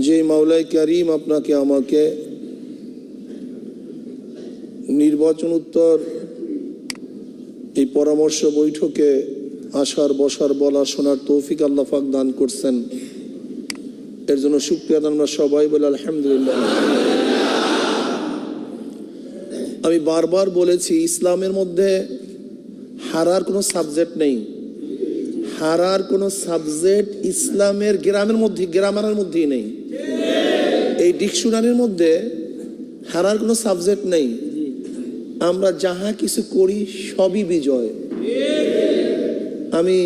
যে মাওলাই কারীম আপনাকে আমাকে নির্বাচন উত্তর এই পরামর্শ বৈঠকে আসার বসার বলা শোনার তৌফিক আল্লাহ পাক দান করছেন, এর জন্য শুকরিয়া আমরা সবাই বলি আলহামদুলিল্লাহ। আমি বারবার বলেছি, ইসলামের মধ্যে হারার কোনো সাবজেক্ট নেই। হারার কোনো সাবজেক্ট ইসলামের গ্রামারের মধ্যেই নেই। এই ডিকশনারির মধ্যে হারার কোনো সাবজেক্ট নেই। আমরা যাহা কিছু করি সবই বিজয়। আমি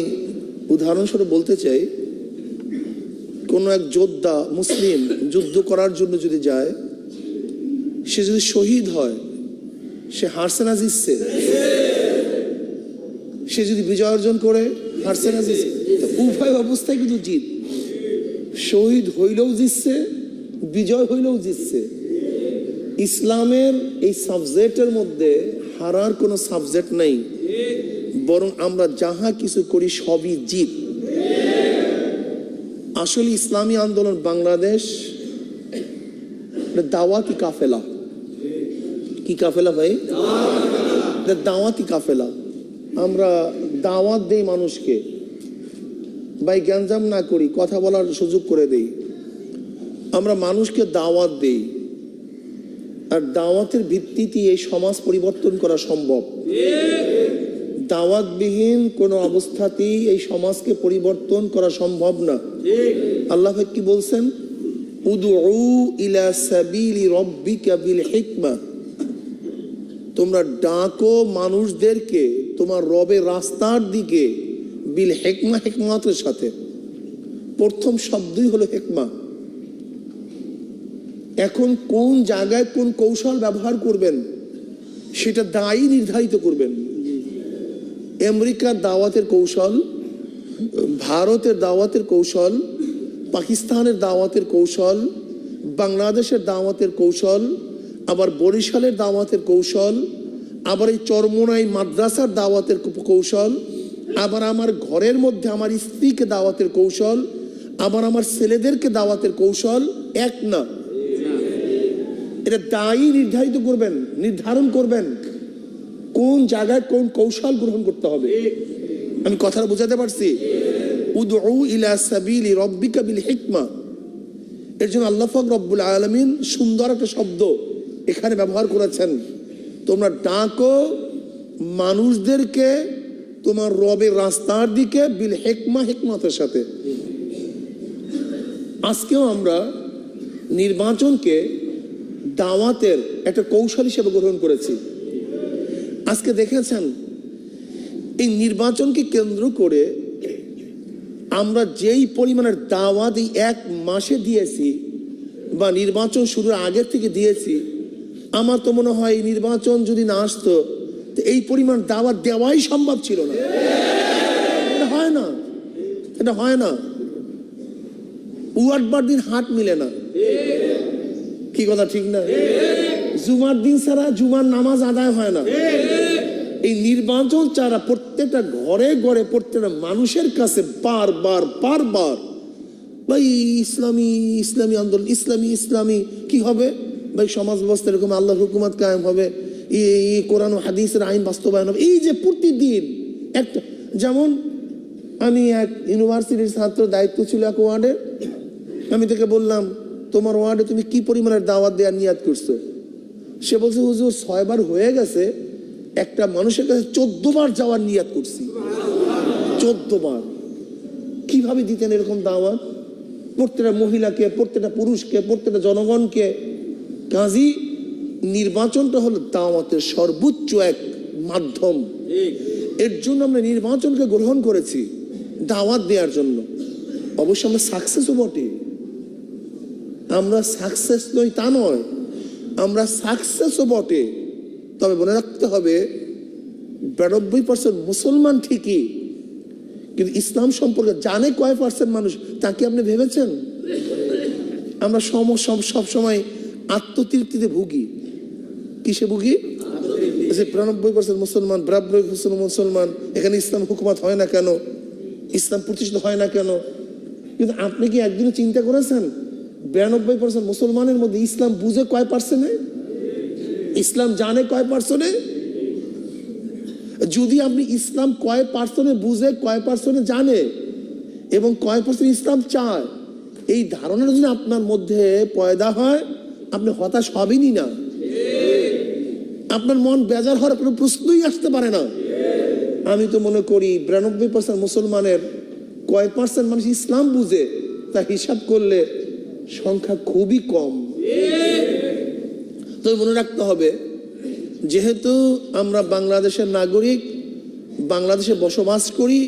উদাহরণস্বরূপ বলতে চাই, কোনো এক যোদ্ধা মুসলিম যুদ্ধ করার জন্য যদি যায়, সে যদি শহীদ হয়, সে হারছে না জিতছে? সে যদি বিজয় অর্জন করে হারছে না জিতছে? উভয় অবস্থায় কিন্তু জিত। শহীদ হইলেও জিতছে, বিজয় হইলেও জিতছে। ইসলামের এই সাবজেক্টের মধ্যে হারার কোনো সাবজেক্ট নেই, বরং আমরা যাহা কিছু করি সবই জিত। আসলে ইসলামী আন্দোলন বাংলাদেশ দাওয়াতি কাফেলা। কি কাফেলা ভাই? দাওয়াতি কাফেলা। আমরা দাওয়াত দেই মানুষকে, ভাই গ্যাঞ্জাম না করি, কথা বলার সুযোগ করে দেই। আমরা মানুষকে দাওয়াত দেই, আর দাওয়াতের ভিত্তিতে এই সমাজ পরিবর্তন করা সম্ভব। দাওয়াতবিহীন কোনো অবস্থাতেই এই সমাজকে পরিবর্তন করা সম্ভব না। আল্লাহ কি বলছেন? উদউ ইলা সাবিলি রাব্বিকা বিল হিকমা, তোমরা ডাকো মানুষদেরকে তোমার রবের রাস্তার দিকে, বিল হিকমা, হিকমতের সাথে। প্রথম শব্দই হলো হিকমা। এখন কোন জায়গায় কোন কৌশল ব্যবহার করবেন সেটা দায়ী নির্ধারিত করবেন। আমেরিকার দাওয়াতের কৌশল, ভারতের দাওয়াতের কৌশল, পাকিস্তানের দাওয়াতের কৌশল, বাংলাদেশের দাওয়াতের কৌশল, আবার বরিশালের দাওয়াতের কৌশল, আবার এই চরমোনাই মাদ্রাসার দাওয়াতের কৌশল, আবার আমার ঘরের মধ্যে আমার স্ত্রীকে দাওয়াতের কৌশল, আবার আমার ছেলেদেরকে দাওয়াতের কৌশল এক না। এটা দায়ী নির্ধারণ করবেন কোন জায়গায় কোন কৌশল গ্রহণ করতে হবে। আমি কথাটা বোঝাতে পারছি? উদউ ইলা সাবিলি রাব্বিকা বিল হিকমা, এর জন্য আল্লাহ পাক রব্বুল আলামিন সুন্দর একটা শব্দ এখানে ব্যবহার করেছেন। তোমরা ডাকো মানুষদেরকে তোমার রবের রাস্তার দিকে, বিল হিকমা, হিকমতের সাথে। আজকেও আমরা নির্বাচনকে দাওয়াতের একটা কৌশল হিসেবে গ্রহণ করেছি। আজকে দেখেছেন, এই নির্বাচনকে কেন্দ্র করে আমরা যেই পরিমাণের দাওয়াত এই এক মাসে দিয়েছি, বা নির্বাচন শুরুর আগের থেকে দিয়েছি, আমার তো মনে হয় নির্বাচন যদি না আসতো এই পরিমাণ দাওয়াত দেওয়াই সম্ভব ছিল না। এটা হয় না। উয়াটবার দিন হাট মিলে না। কি কথা ঠিক না? জুমার দিন ছাড়া জুমার নামাজ আদায় হয় না। এই নির্বাচন ছাড়া প্রত্যেকটা ঘরে ঘরে, প্রত্যেকটা মানুষের কাছে বারবার ভাই ইসলামী আন্দোলন, ইসলামী কি হবে ভাই? সমাজ ব্যবস্থা এরকম, আল্লাহর হুকুমত কায়েম হবে, এই কোরআন ও হাদিসের আইন বাস্তবায়ন হবে। এই যে প্রতিদিন একটা, যেমন আমি এক ইউনিভার্সিটির ছাত্র, দায়িত্ব ছিল এক ওয়ার্ডে। আমি তাকে বললাম, তোমার ওয়ার্ডে তুমি কি পরিমাণের দাওয়াত দেওয়ার নিয়াত করছো? সে বলছে, হুজুর 6 বার হয়ে গেছে, একটা মানুষের কাছে 14 বার যাওয়ার নিয়াত করছি। 14 বার। কিভাবে দিতেন এরকম দাওয়াত? প্রত্যেকটা মহিলাকে, প্রত্যেকটা পুরুষকে, প্রত্যেকটা জনগণকে। কাজী নির্বাচনটা হলো দাওয়াতের সর্বোচ্চ এক মাধ্যম। এর জন্য আমরা নির্বাচনকে গ্রহণ করেছি দাওয়াত দেওয়ার জন্য। অবশ্য আমরা সাকসেসও বটে। আমরা সাকসেস নই তা নয়, আমরা সাকসেসও বটে। তবে মনে রাখতে হবে, 92% মুসলমান ঠিকই, কিন্তু ইসলাম সম্পর্কে জানে কয় পার্সেন্ট মানুষ, তাকে আপনি ভেবেছেন? আমরা সব সময় আত্মতৃপ্তিতে ভুগি। কিসে ভুগি? 92% মুসলমান, 92% মুসলমান, এখানে ইসলাম হুকুমত হয় না কেন, ইসলাম প্রতিষ্ঠিত হয় না কেন? কিন্তু আপনি কি একদিনও চিন্তা করেছেন 92% মুসলমানের মধ্যে ইসলাম বুঝে কয় পার্সেন্টে, ইসলাম জানে কয় পার্সেন্টে? যদি আপনি ইসলাম কয় পার্সেন্টে বুঝে, কয় পার্সেন্টে জানে এবং কয় পার্সেন্ট ইসলাম চায়, এই ধারণাটা যদি আপনার মধ্যে পয়দা হয়, আপনি হতাশ হবেনই না। আপনার মন বেজার হওয়ার কোনো প্রশ্নই আসতে পারে না। আমি তো মনে করি 92% মুসলমানের কয় পার্সেন্ট মানুষ ইসলাম বুঝে তা হিসাব করলে সংখ্যা খুবই কম। তো মনে রাখতে হবে, যেহেতু আমরা বাংলাদেশের নাগরিক, বাংলাদেশে বসবাস করি,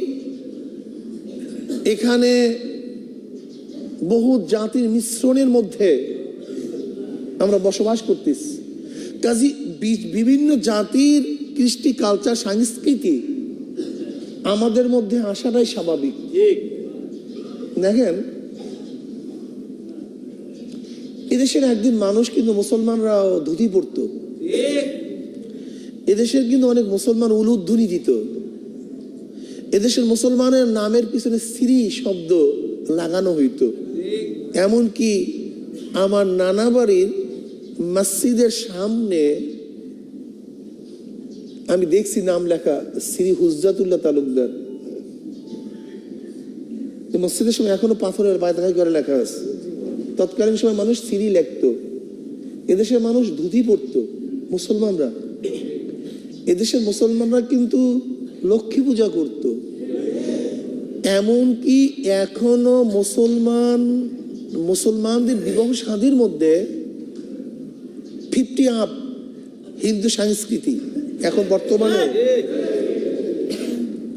এখানে বহু জাতির মিশ্রণের মধ্যে আমরা বসবাস করতেছি। কাজী বিভিন্ন জাতির কৃষ্টি, কালচার, সংস্কৃতি আমাদের মধ্যে আসাটাই স্বাভাবিক। দেখেন, এদেশের একদিন মানুষ কিন্তু মুসলমানরাও ধুতি পড়তো, এদেশের কিন্তু অনেক মুসলমান উলুধ্বনি দিত, এদেশের মুসলমানের নামের পিছনে শ্রী শব্দ লাগানো হইতো। এমনকি আমার নানা বাড়ির মসজিদের সামনে আমি দেখছি নাম লেখা শ্রী হুজ্জাতুল্লাহ তালুকদার। মসজিদের সময় এখনো পাথরের পায়তাকাই করে লেখা আছে। তৎকালীন সময় মানুষ শ্রী লিখতো, এদেশের মানুষ ধুতি পড়তো মুসলমানরা। এদেশের মুসলমানরা কিন্তু লক্ষ্মী পূজা করত। এমনকি এখনো মুসলমানদের বিবাহ শাদীর মধ্যে 50 আপ হিন্দু সংস্কৃতি এখন বর্তমানে।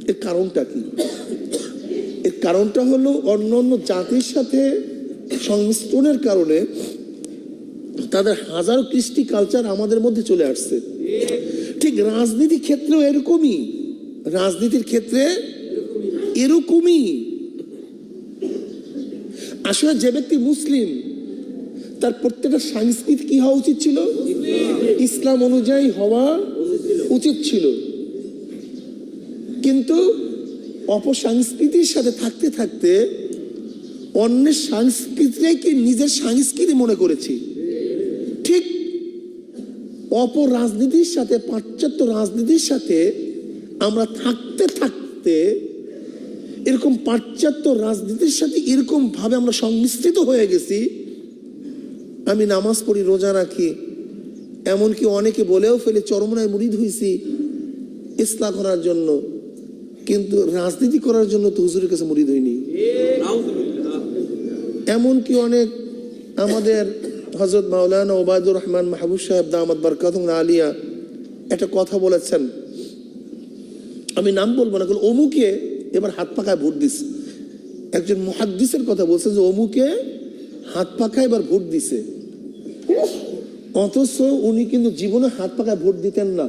এর কারণটা কি? এর কারণটা হলো অন্যান্য জাতির সাথে সংমিশ্রণের কারণে তাদের হাজারো কৃষ্টি, কালচার আমাদের মধ্যে চলে আসছে। ঠিক রাজনীতির ক্ষেত্রেও এরকমই, রাজনীতির ক্ষেত্রে এরকমই। আসলে যে ব্যক্তি মুসলিম, তার প্রত্যেকটা সংস্কৃতি কি হওয়া উচিত ছিল? ইসলাম অনুযায়ী হওয়া উচিত ছিল। কিন্তু অপসংস্কৃতির সাথে থাকতে থাকতে অন্যের সংস্কৃতিকে নিজের সংস্কৃতি মনে করেছি। ঠিক অপরাজনীতির সাথে, পাশ্চাত্য রাজনীতির সাথে আমরা থাকতে থাকতে এরকম পাশ্চাত্য রাজনীতির সাথে এরকম ভাবে আমরা সংমিশ্রিত হয়ে গেছি। আমি নামাজ পড়ি, রোজা রাখি, এমনকি অনেকে বলেও ফেলে চরমনায় মুরিদ হয়েছি ইসলাম করার জন্য, কিন্তু রাজনীতি করার জন্য তো হুজুরের কাছে মুরিদ হয়নি। এমনকি অনেক আমাদের হযরত মাওলানা ওবায়দুর রহমান মাহবুব সাহেব দামাত বারকাতুহুল আলিয়া একটা কথা বলেছেন, আমি নাম বলবো না, অমুকে এবার হাত পাকায় ভোট দিছে। একজন মুহাদ্দিসের কথা বলছে যে অমুকে হাত পাকায় এবার ভোট দিছে, অথচ উনি কিন্তু জীবনে হাত পাকায় ভোট দিতেন না।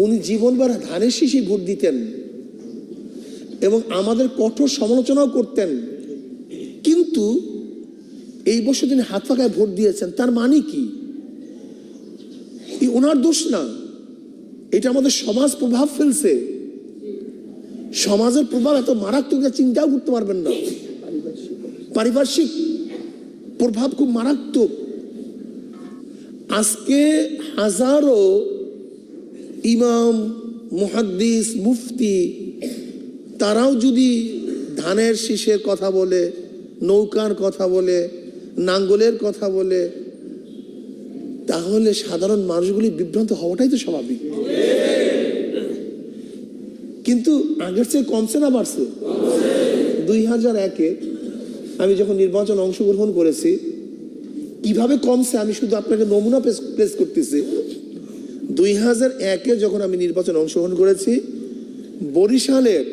উনি জীবনভর ধানের শীষে ভোট দিতেন এবং আমাদের কঠোর সমালোচনাও করতেন। কিন্তু এই বছর তিনি হাত পাকায় ভোট দিয়েছেন, তার মানে কি? ওনার দোষ না, এটা আমাদের সমাজ প্রভাব ফেলছে। সমাজের প্রভাব এত মারাত্মক, চিন্তাও করতে পারবেন না। পারিপার্শ্বিক প্রভাব খুব মারাত্মক। আজকে হাজারো ইমাম, মুহাদ্দিস, মুফতি তারাও যদি ধানের শীষের কথা বলে, নৌকার কথা বলে, নাঙ্গলের কথা বলে, তাহলে সাধারণ মানুষগুলি বিভ্রান্ত হওয়াটাই তো স্বাভাবিক। কিন্তু আগের চেয়ে কমছে না বাড়ছে? 2001-এ আমি যখন নির্বাচন অংশগ্রহণ করেছি, কিভাবে কমছে আমি শুধু আপনাকে নমুনা পেশ করতেছি। 2001-এ যখন আমি নির্বাচন অংশগ্রহণ করেছি, বরিশালের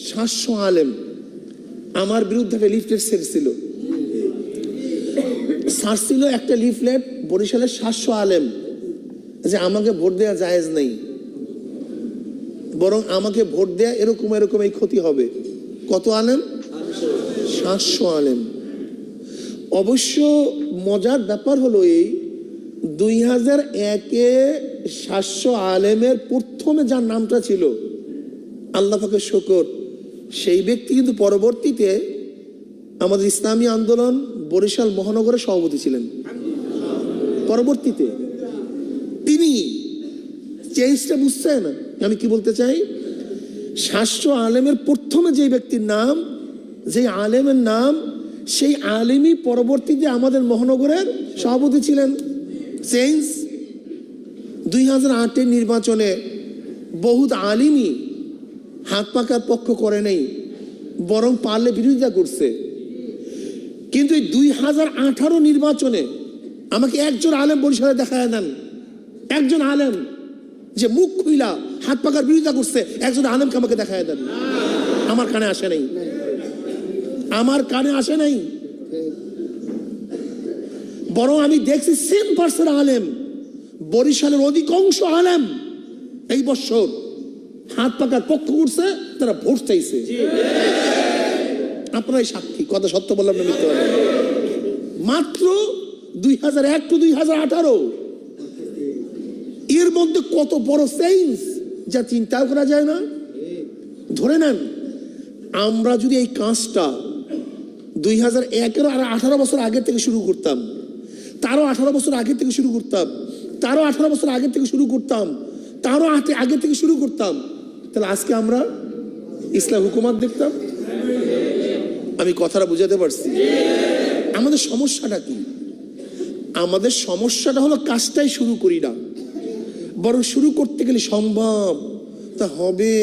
700 আলেম আমার বিরুদ্ধে একটা লিফলেট ছাড়ছিল একটা লিফলেট, বরিশালের 700 আলেম যে আমাকে ভোট দেওয়া জায়েজ নেই, বরং আমাকে ভোট দেয়া এরকম এরকম এই ক্ষতি হবে। কত আলেম? 700 আলেম। অবশ্য মজার ব্যাপার হলো এই 2001-এ 700 আলেমের প্রথমে যার নামটা ছিল, আল্লাহ পাকের শুকর, সেই ব্যক্তি কিন্তু পরবর্তীতে আমাদের ইসলামী আন্দোলন বরিশাল মহানগরের সভাপতি ছিলেন। পরবর্তীতে তিনি চেঞ্জটা বুঝছেন। আমি কি বলতে চাই, 700 আলেমের প্রথমে যে ব্যক্তির নাম, যে আলেমের নাম, সেই আলেমই পরবর্তীতে আমাদের মহানগরের সভাপতি ছিলেন। চেঞ্জ 2008-এর নির্বাচনে বহুত আলিমই হাত পাকার পক্ষ করে নেই, বরং পারলে বিরোধিতা করছে। কিন্তু এই 2018 নির্বাচনে আমাকে একজন আলেম বরিশালে দেখায় দেন, একজন আলেম যে মুখ খুইলা হাত পাকার বিরোধিতা করছে, একজন আলেমকে আমাকে দেখায় দেন। আমার কানে আসে নাই, আমার কানে আসে নাই। বরং আমি দেখছি সেম পার্সন আলেম, বরিশালের অধিকাংশ আলেম এই বছর হাত পাকার পক্ষ করছে, তারা ভোট চাইছে। আপনারাই সাক্ষী, কথা সত্য বললাম না মিথ্যা বললাম? মাত্র 2001 to 2018 এর মধ্যে কত বড় চেঞ্জ যা চিন্তাও করা যায় না। ধরে নেন আমরা যদি এই কাজটা 2001-এর আর 18 বছর আগে থেকে শুরু করতাম, তারও 18 বছর আগে থেকে শুরু করতাম, তারও 18 বছর আগে থেকে শুরু করতাম, তারও আগে থেকে শুরু করতাম, তাহলে আজকে আমরা ইসলাম হুকুমত দেখতাম। আমি কথাটা বুঝাতে পারছি? আমাদের সমস্যাটা কি? আমাদের সমস্যাটা হলো কাজটাই শুরু করি না, বরং শুরু করতে গেলে সম্ভব, তা হবে,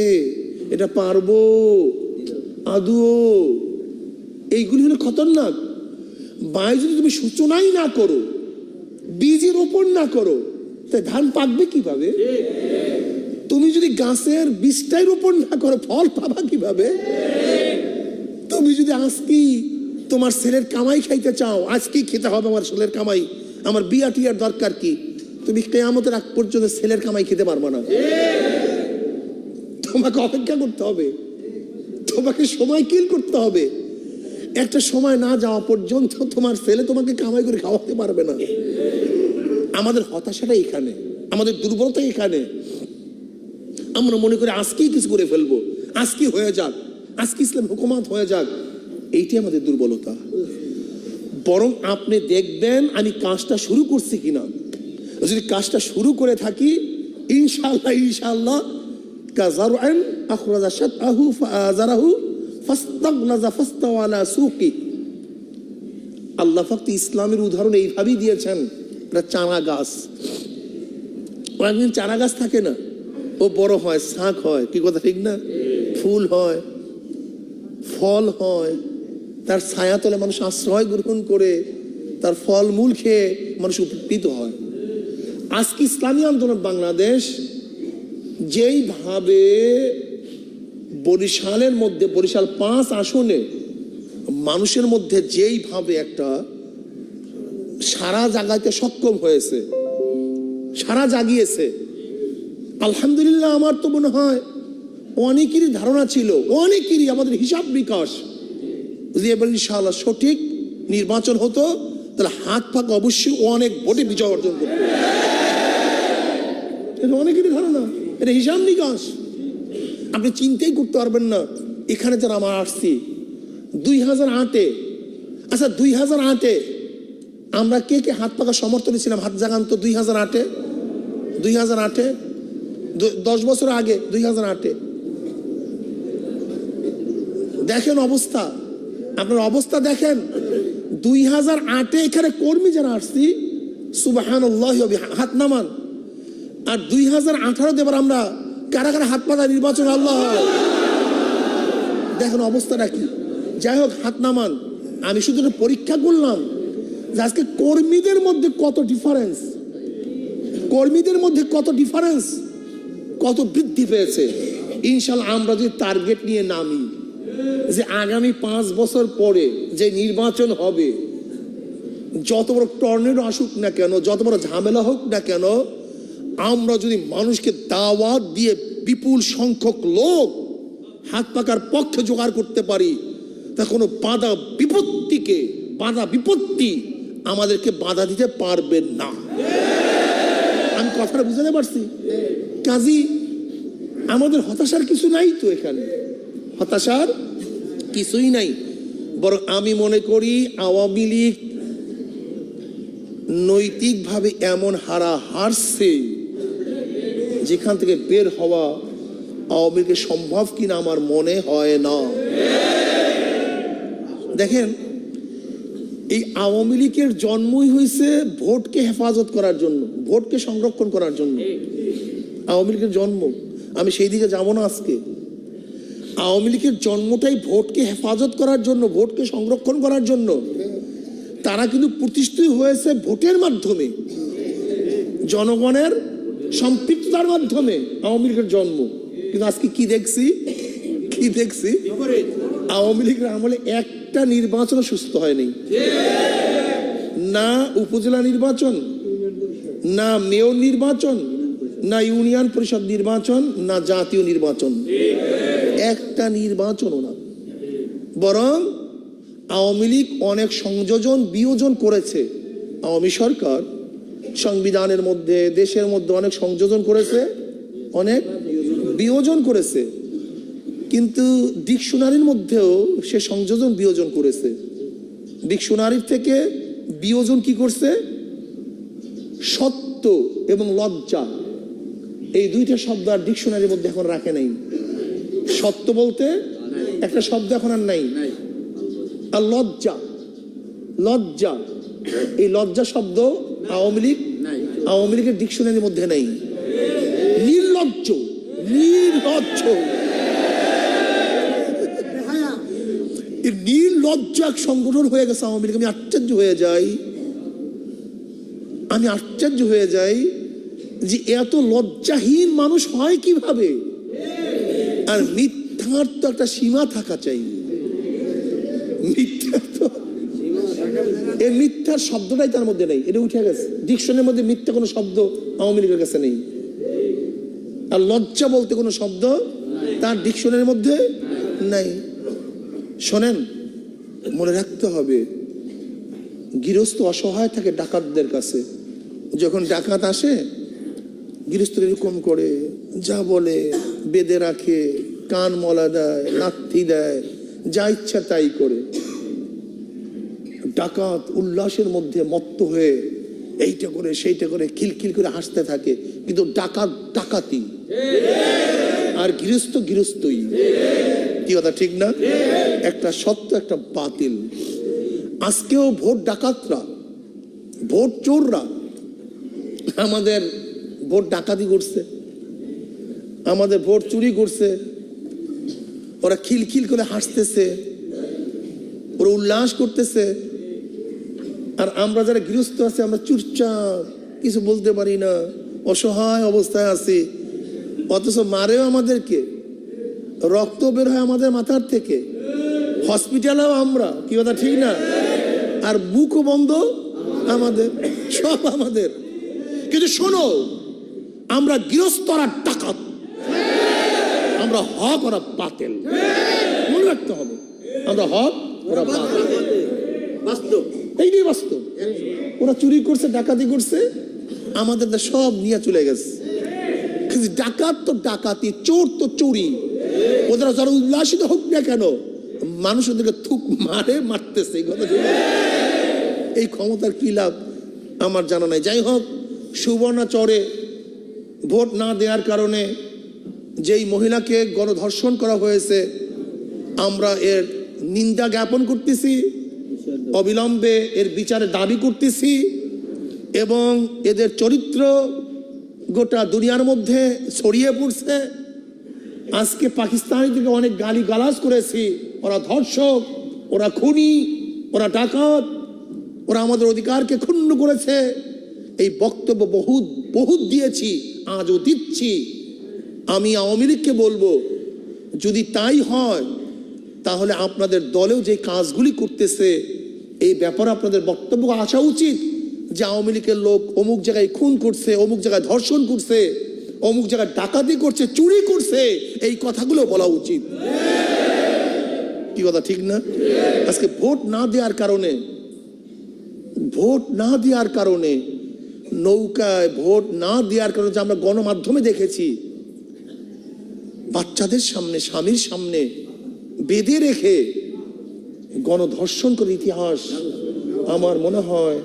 এটা পারবো, আদৌ, এইগুলি হলো খতরনাক। বাই যদি তুমি সূচনাই না করো, বীজের রোপণ না করো, তাই ধান পাকবে কিভাবে? তুমি যদি গাছের বীজটাই রোপণ না করো, ফল পাবা কিভাবে? তুমি যদি আজকে তোমার ছেলের কামাই খাইতে চাও, আজকেই খেতে হবে আমার ছেলের কামাই, আমার বিয়া টিয়ার দরকার কি, তুমি কিয়ামতের আগ পর্যন্ত ছেলের কামাই খেতে পারবে না। তোমাকে অপেক্ষা করতে হবে, তোমাকে সময় কিল করতে হবে। একটা সময় না যাওয়া পর্যন্ত তোমার ছেলে তোমাকে কামাই করে খাওয়াতে পারবে না। আমাদের হতাশাটা এখানে, আমাদের দুর্বলতা এখানে। আমরা মনে করি আজকেই কিছু করে ফেলবো, আজকে হয়ে যাক, আজকে ইসলাম হুকুমত হয়ে যাক, এইটাই আমাদের দুর্বলতা। বরং আপনি দেখবেন আমি কাজটা শুরু করছি কিনা। যদি কাজটা শুরু করে থাকি, ইনশাআল্লাহ ইনশাআল্লাহ কাযারআন আখরাজা শাতআহু ফাআযারাহু ফাস্তাগলাযা ফাস্তাওয়া আলা সুকি। আল্লাহ পাক ইসলামের উদাহরণ এইভাবেই দিয়েছেন। এটা চারা গাছ, অনেকদিন চারা গাছ থাকে না, ও বড় হয়, শাক হয়, কি কথা ঠিক না? ফুল হয়, ফল হয়, তার ছায়া তলে মানুষ আশ্রয় গ্রহণ করে, তার ফল মূল খেয়ে মানুষ উপকৃত হয়। আজকে ইসলামী আন্দোলন বাংলাদেশ যেইভাবে বরিশালের মধ্যে, বরিশাল 5 আসনে মানুষের মধ্যে যেইভাবে একটা সারা জাগাইতে সক্ষম হয়েছে, সারা জাগিয়েছে, আলহামদুলিল্লাহ। আমার তো মনে হয় অনেকেরই ধারণা ছিল, অনেকেরই আমাদের হিসাব বিকাশ, যদি এবার ইনশাআল্লাহ সঠিক নির্বাচন হতো, তাহলে হাত পাক অবশ্যই অনেক ভোটে বিজয় অর্জন করত। এটা অনেকেরই ধারণা, এটা হিসাব নিকাশ। আপনি চিন্তাই করতে পারবেন না। এখানে যারা আমরা আসছি 2008-এ, আচ্ছা 2008-এ আমরা কে কে হাত পাকা সমর্থনে ছিলাম? হাত জাগান তো। 2008-এ 10 বছর আগে 2008-এ দেখেন অবস্থা, আপনার অবস্থা দেখেন। 2008-এ এখানে কর্মী যারা আসছি, সুবহানাল্লাহ, হাত নামান। আর 2018-তে এবার আমরা কারা কারা হাত পাতা নির্বাচন, আল্লাহ দেখেন অবস্থাটা কি। যাই হোক, হাত নামান। আমি শুধু পরীক্ষা করলাম যে আজকে কর্মীদের মধ্যে কত ডিফারেন্স, কর্মীদের মধ্যে কত ডিফারেন্স, কত বৃদ্ধি পেয়েছে। ইনশাআল্লাহ আমরা যদি টার্গেট নিয়ে নামি যে আগামী 5 বছর পরে যে নির্বাচন হবে, যত বড় টর্নেডো আসুক না কেন, যত বড় ঝামেলা হোক না কেন, আমরা যদি মানুষকে দাওয়াত দিয়ে বিপুল সংখ্যক লোক হাত পাকার পক্ষে জোগাড় করতে পারি, তা কোনো বাধা বিপত্তি আমাদেরকে বাধা দিতে পারবে না। আমি কথাটা বুঝাতে পারছি? কাজী আমাদের হতাশার কিছু নাই তো, এখানে হতাশার কিছুই নাই। বরং আমি মনে করি আওয়ামী লীগ নৈতিকভাবে এমন হারছে যেখান থেকে বের হওয়া আওয়ামী লীগের সম্ভব কিনা আমার মনে হয় না। দেখেন, এই আওয়ামী লীগের জন্মই হয়েছে ভোটকে হেফাজত করার জন্য, ভোটকে সংরক্ষণ করার জন্য আওয়ামী লীগের জন্ম। আমি সেই দিকে যাব না আজকে। আওয়ামী লীগের জন্মটাই ভোটকে হেফাজত করার জন্য, ভোটকে সংরক্ষণ করার জন্য। তারা কিন্তু প্রতিষ্ঠিত হয়েছে ভোটের মাধ্যমে, জনগণের সম্পৃক্ততার মাধ্যমে আওয়ামী লীগের জন্ম। কিন্তু আজকে কি দেখছি আওয়ামী লীগের আমলে একটা নির্বাচন সুস্থ হয়নি, না উপজেলা নির্বাচন, না মেয়র নির্বাচন, না ইউনিয়ন পরিষদ নির্বাচন, না জাতীয় নির্বাচন, একটা নির্বাচনও না। বরং আওয়ামী লীগ অনেক সংযোজন বিয়োজন করেছে। আওয়ামী সরকার সংবিধানের মধ্যে, দেশের মধ্যে অনেক সংযোজন করেছে, অনেক বিয়োজন করেছে। কিন্তু ডিকশনারির মধ্যেও সে সংযোজন বিয়োজন করেছে। ডিকশনারির থেকে বিয়োজন কি করছে? সত্য এবং লজ্জা, এই দুইটা শব্দ আর ডিকশনারির মধ্যে এখন রাখে নাই। সত্য বলতে একটা শব্দ এখন আর নাই, আর লজ্জা, এই লজ্জা শব্দ আওয়ামী লীগের ডিকশনারির মধ্যে নেই। নির্লজ্জ নির্লজ্জ এক সংগঠন হয়ে গেছে আওয়ামী লীগ। আমি আশ্চর্য হয়ে যাই যে এত লজ্জাহীন মানুষ হয় কিভাবে। আর মিথ্যার তো একটা সীমা থাকা চাই। মিথ্যার শব্দটাই তার মধ্যে নেই, এটা উঠে গেছে। ডিকশনের মধ্যে মিথ্যা কোনো শব্দ আওয়ামী লীগের কাছে নেই। আর লজ্জা বলতে কোনো শব্দ তার ডিকশনের মধ্যে নাই। শোনেন, মনে রাখতে হবে, গৃহস্থ অসহায় থাকে ডাকাতদের কাছে। যখন ডাকাত আসে, গৃহস্থ এরকম করে যা বলে, বেঁধে রাখে, কান মলা দেয়, লাথি দেয়, যা ইচ্ছা তাই করে। ডাকাত উল্লাসের মধ্যে মত্ত হয়ে এইটা করে সেইটা করে খিলখিল করে হাসতে থাকে। কিন্তু ডাকাত ডাকাতি, আর গৃহস্থই। কি কথা ঠিক না? একটা সত্য, একটা বাতিল। আজকেও ভোট ডাকাতরা, ভোট চোররা আমাদের ভোট ডাকাতি করছে, আমাদের ভোট চুরি করছে। ওরা খিলখিল করে হাসতেছে, ওরা উল্লাস করতেছে। আর আমরা যারা গৃহস্থ আছি, আমরা চুপচাপ, কিছু বলতে পারি না, অসহায় অবস্থায় আছি। অথচ মারেও আমাদেরকে, রক্ত বের হয় আমাদের মাথার থেকে, হসপিটালেও আমরা। কি কথা ঠিক না? আর বুকও বন্ধ আমাদের, সব আমাদের। কিন্তু শোনো, আমরা গৃহস্থরা ডাকাত, আমরা হক, ওরা বাতিল। মনে রাখতে হবে, আমরা হক, ওরা বাতিল। বাস্তব, এইটাই বাস্তব। ওরা চুরি করছে, ডাকাতি করছে, আমাদের সব নিয়ে চলে গেছে। ডাকাত তো ডাকাতি, চোর তো চুরি। ওদের যারা উল্লাসিত হোক না কেন, মানুষ ওদেরকে থুক মারতেছে। এই ক্ষমতার কি লাভ আমার জানা নাই। যাই হোক, সুবর্ণচরে ভোট না দেওয়ার কারণে যেই মহিলাকে গণধর্ষণ করা হয়েছে, আমরা এর নিন্দা জ্ঞাপন করতেছি, অবিলম্বে এর বিচারের দাবি করতেছি। এবং এদের চরিত্র গোটা দুনিয়ার মধ্যে ছড়িয়ে পড়ছে। আজকে পাকিস্তানি থেকে অনেক গালি গালাজ করেছি, ওরা ধর্ষক, ওরা খুনি, ওরা ডাকাত, ওরা আমাদের অধিকারকে ক্ষুণ্ণ করেছে। এই বক্তব্য বহুত দিয়েছি, আজও দিচ্ছি। আমি আওয়ামী লীগকে বলবো, যদি তাই হয় তাহলে আপনাদের দলেও যে কাজগুলি করতেছে, এই ব্যাপারে আপনাদের বক্তব্য আসা উচিত যে আওয়ামী লীগের লোক অমুক জায়গায় খুন করছে, অমুক জায়গায় ধর্ষণ করছে, অমুক জায়গায় ডাকাতি করছে, চুরি করছে। এই কথাগুলো বলা উচিত। কি কথা ঠিক না? আজকে ভোট না দেওয়ার কারণে নৌকায় ভোট না দেওয়ার কারণে যে আমরা গণমাধ্যমে দেখেছি, বাচ্চাদের সামনে, স্বামীর সামনে বেঁধে রেখে গণধর্ষণ করে ইতিহাস আমার মনে হয়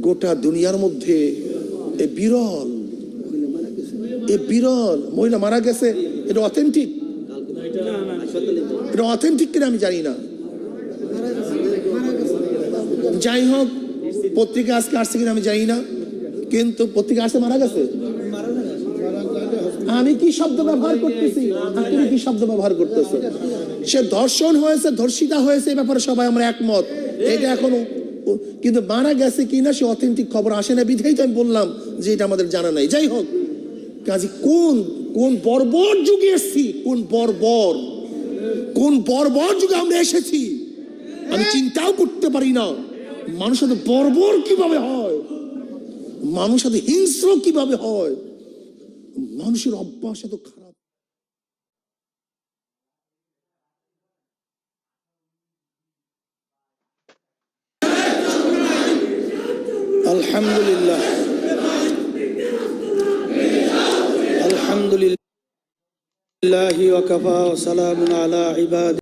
গোটা দুনিয়ার মধ্যে এ বিরল। মহিলা মারা গেছে, এটা অথেন্টিক, এটা অথেন্টিক কিনা আমি জানি না। যাই হোক, পত্রিকা আজকে আসছে কিনা আমি জানি না, কিন্তু পত্রিকা আসছে মারা গেছে। আমি কি শব্দ ব্যবহার করতেছি, তুমি কি শব্দ ব্যবহার করতেছো? সে ধর্ষণ হয়েছে, ধর্ষিতা হয়েছে, এই ব্যাপারে সবাই আমরা একমত। এটা এখনো, কিন্তু মারা গেছে কিনা সে অথেন্টিক খবর আসে না, বিধাই তো আমি বললাম যে এটা আমাদের জানা নাই। যাই হোক, কাজে কোন বর্বর যুগে এসেছি, কোন বর্বর যুগে আমরা এসেছি আমি চিন্তাও করতে পারি না। মানুষ সাথে বর্বর কিভাবে হয়, মানুষ সাথে হিংস্র কিভাবে হয়, মানুষের অভ্যাস এত খারাপ। আলহামদুলিল্লাহ, আলহামদুলিল্লাহি ওয়া কাফা ওয়া সালামুন আলা ইবাদি।